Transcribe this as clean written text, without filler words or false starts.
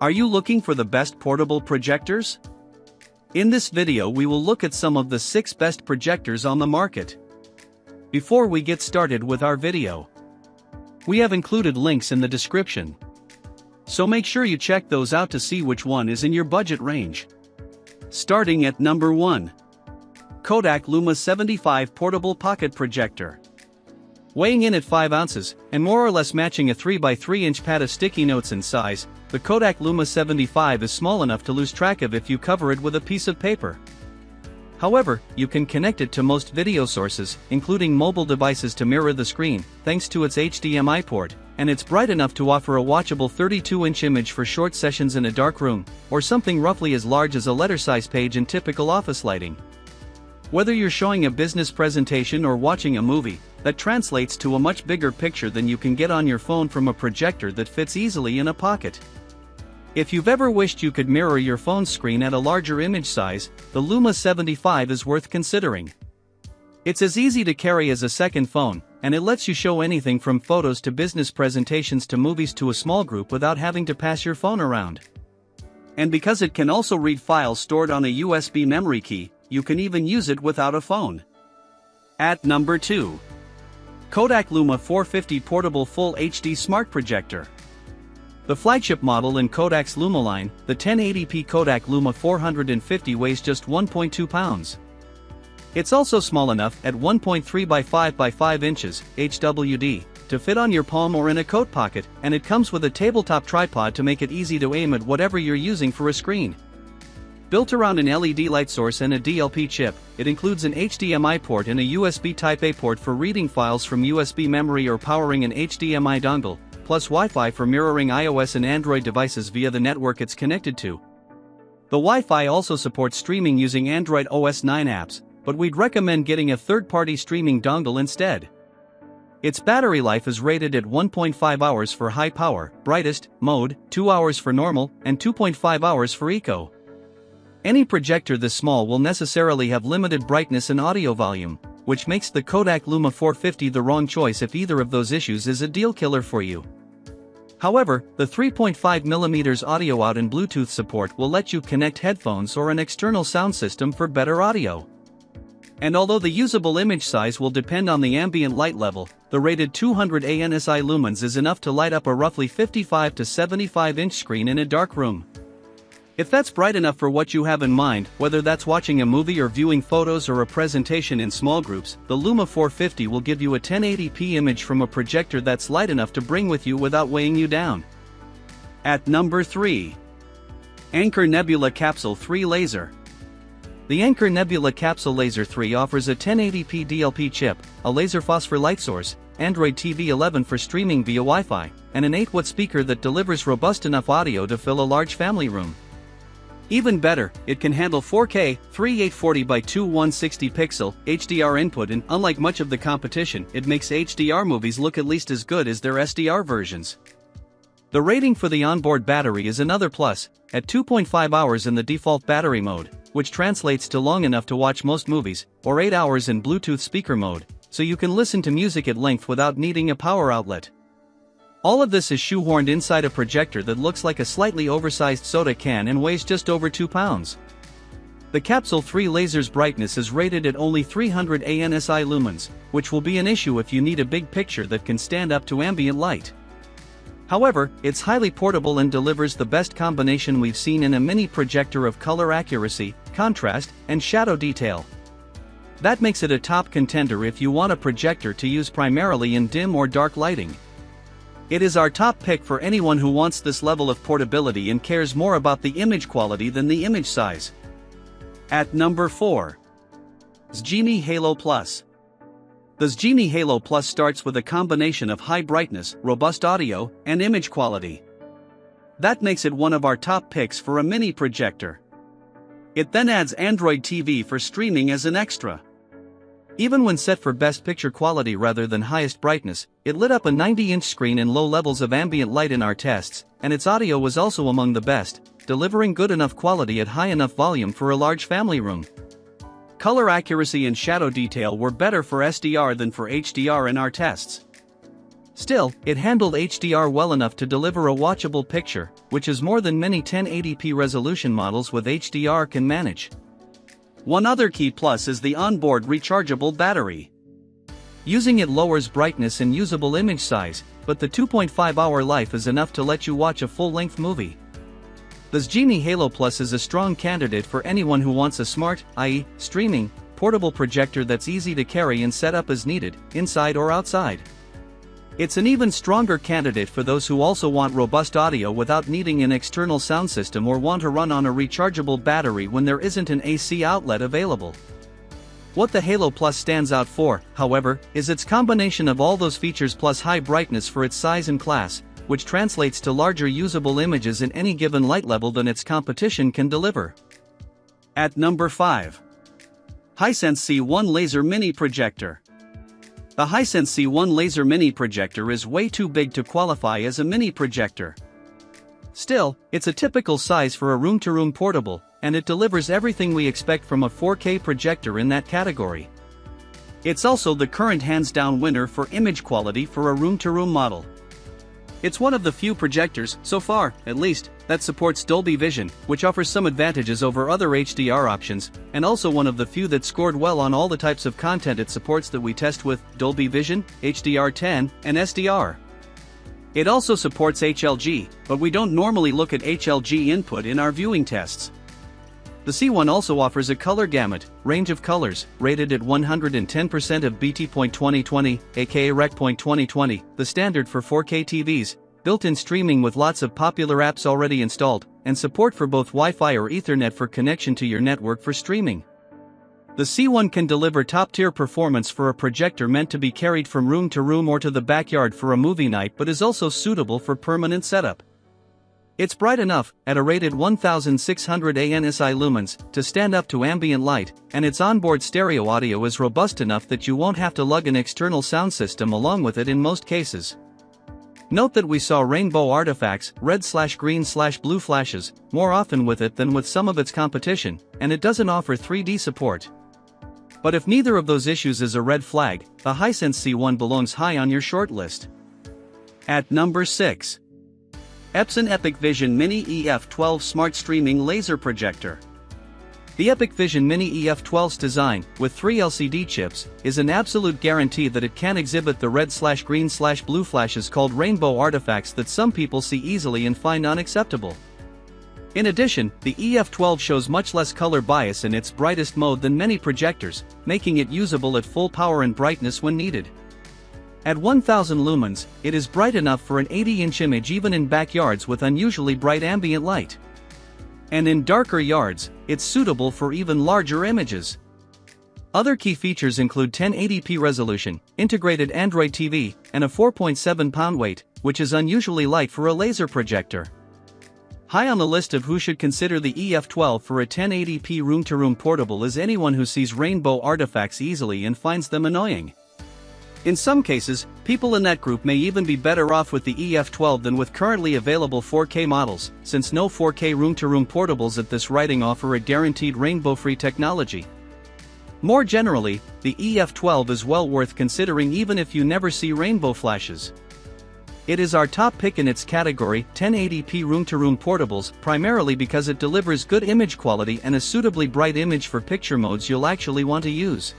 Are you looking for the best portable projectors? In this video we will look at some of the 6 best projectors on the market. Before we get started with our video, we have included links in the description, so make sure you check those out to see which one is in your budget range. Starting at number 1. Kodak Luma 75 Portable Pocket Projector. Weighing in at 5 ounces, and more or less matching a 3x3 inch pad of sticky notes in size, the Kodak Luma 75 is small enough to lose track of if you cover it with a piece of paper. However, you can connect it to most video sources, including mobile devices to mirror the screen, thanks to its HDMI port, and it's bright enough to offer a watchable 32-inch image for short sessions in a dark room, or something roughly as large as a letter-size page in typical office lighting. Whether you're showing a business presentation or watching a movie, that translates to a much bigger picture than you can get on your phone from a projector that fits easily in a pocket. If you've ever wished you could mirror your phone's screen at a larger image size, the Luma 75 is worth considering. It's as easy to carry as a second phone, and it lets you show anything from photos to business presentations to movies to a small group without having to pass your phone around. And because it can also read files stored on a USB memory key, you can even use it without a phone. At number 2. Kodak Luma 450 Portable Full HD Smart Projector. The flagship model in Kodak's Luma line, the 1080p Kodak Luma 450 weighs just 1.2 pounds. It's also small enough at 1.3 by 5 by 5 inches, HWD, to fit on your palm or in a coat pocket, and it comes with a tabletop tripod to make it easy to aim at whatever you're using for a screen. Built around an LED light source and a DLP chip, it includes an HDMI port and a USB Type-A port for reading files from USB memory or powering an HDMI dongle, plus Wi-Fi for mirroring iOS and Android devices via the network it's connected to. The Wi-Fi also supports streaming using Android OS 9 apps, but we'd recommend getting a third-party streaming dongle instead. Its battery life is rated at 1.5 hours for high power, brightest mode, 2 hours for normal, and 2.5 hours for eco. Any projector this small will necessarily have limited brightness and audio volume, which makes the Kodak Luma 450 the wrong choice if either of those issues is a deal killer for you. However, the 3.5mm audio out and Bluetooth support will let you connect headphones or an external sound system for better audio. And although the usable image size will depend on the ambient light level, the rated 200 ANSI lumens is enough to light up a roughly 55 to 75-inch screen in a dark room. If that's bright enough for what you have in mind, whether that's watching a movie or viewing photos or a presentation in small groups, the Luma 450 will give you a 1080p image from a projector that's light enough to bring with you without weighing you down. At number 3. Anker Nebula Capsule 3 Laser. The Anker Nebula Capsule Laser 3 offers a 1080p DLP chip, a laser phosphor light source, Android TV 11 for streaming via Wi-Fi, and an 8-watt speaker that delivers robust enough audio to fill a large family room. Even better, it can handle 4K, 3840 by 2160 pixel, HDR input, and unlike much of the competition, it makes HDR movies look at least as good as their SDR versions. The rating for the onboard battery is another plus, at 2.5 hours in the default battery mode, which translates to long enough to watch most movies, or 8 hours in Bluetooth speaker mode, so you can listen to music at length without needing a power outlet. All of this is shoehorned inside a projector that looks like a slightly oversized soda can and weighs just over 2 pounds. The Capsule 3 laser's brightness is rated at only 300 ANSI lumens, which will be an issue if you need a big picture that can stand up to ambient light. However, it's highly portable and delivers the best combination we've seen in a mini projector of color accuracy, contrast, and shadow detail. That makes it a top contender if you want a projector to use primarily in dim or dark lighting. It is our top pick for anyone who wants this level of portability and cares more about the image quality than the image size. At number 4. Zgenie Halo Plus. The Zgenie Halo Plus starts with a combination of high brightness, robust audio, and image quality. That makes it one of our top picks for a mini projector. It then adds Android TV for streaming as an extra. Even when set for best picture quality rather than highest brightness, it lit up a 90-inch screen in low levels of ambient light in our tests, and its audio was also among the best, delivering good enough quality at high enough volume for a large family room. Color accuracy and shadow detail were better for SDR than for HDR in our tests. Still, it handled HDR well enough to deliver a watchable picture, which is more than many 1080p resolution models with HDR can manage. One other key plus is the onboard rechargeable battery. Using it lowers brightness and usable image size, but the 2.5-hour life is enough to let you watch a full-length movie. The Genie Halo Plus is a strong candidate for anyone who wants a smart, i.e., streaming, portable projector that's easy to carry and set up as needed, inside or outside. It's an even stronger candidate for those who also want robust audio without needing an external sound system or want to run on a rechargeable battery when there isn't an AC outlet available. What the Halo Plus stands out for, however, is its combination of all those features plus high brightness for its size and class, which translates to larger usable images in any given light level than its competition can deliver. At number 5. Hisense C1 Laser Mini Projector. The Hisense C1 Laser Mini Projector is way too big to qualify as a mini projector. Still, it's a typical size for a room-to-room portable, and it delivers everything we expect from a 4K projector in that category. It's also the current hands-down winner for image quality for a room-to-room model. It's one of the few projectors, so far, at least, that supports Dolby Vision, which offers some advantages over other HDR options, and also one of the few that scored well on all the types of content it supports that we test with Dolby Vision, HDR10, and SDR. It also supports HLG, but we don't normally look at HLG input in our viewing tests. The C1 also offers a color gamut, range of colors, rated at 110% of BT.2020, aka Rec.2020, the standard for 4K TVs, built-in streaming with lots of popular apps already installed, and support for both Wi-Fi or Ethernet for connection to your network for streaming. The C1 can deliver top-tier performance for a projector meant to be carried from room to room or to the backyard for a movie night, but is also suitable for permanent setup. It's bright enough, at a rated 1600 ANSI lumens, to stand up to ambient light, and its onboard stereo audio is robust enough that you won't have to lug an external sound system along with it in most cases. Note that we saw rainbow artifacts, red/green/blue flashes, more often with it than with some of its competition, and it doesn't offer 3D support. But if neither of those issues is a red flag, the Hisense C1 belongs high on your shortlist. At number 6. Epson Epic Vision Mini EF12 Smart Streaming Laser Projector. The Epic Vision Mini EF12's design, with 3 LCD chips, is an absolute guarantee that it can exhibit the red/green/blue flashes called rainbow artifacts that some people see easily and find unacceptable. In addition, the EF12 shows much less color bias in its brightest mode than many projectors, making it usable at full power and brightness when needed. At 1000 lumens, it is bright enough for an 80-inch image even in backyards with unusually bright ambient light. And in darker yards, it's suitable for even larger images. Other key features include 1080p resolution, integrated Android TV, and a 4.7-pound weight, which is unusually light for a laser projector. High on the list of who should consider the EF12 for a 1080p room-to-room portable is anyone who sees rainbow artifacts easily and finds them annoying. In some cases, people in that group may even be better off with the EF12 than with currently available 4K models, since no 4K room-to-room portables at this writing offer a guaranteed rainbow-free technology. More generally, the EF12 is well worth considering even if you never see rainbow flashes. It is our top pick in its category, 1080p room-to-room portables, primarily because it delivers good image quality and a suitably bright image for picture modes you'll actually want to use.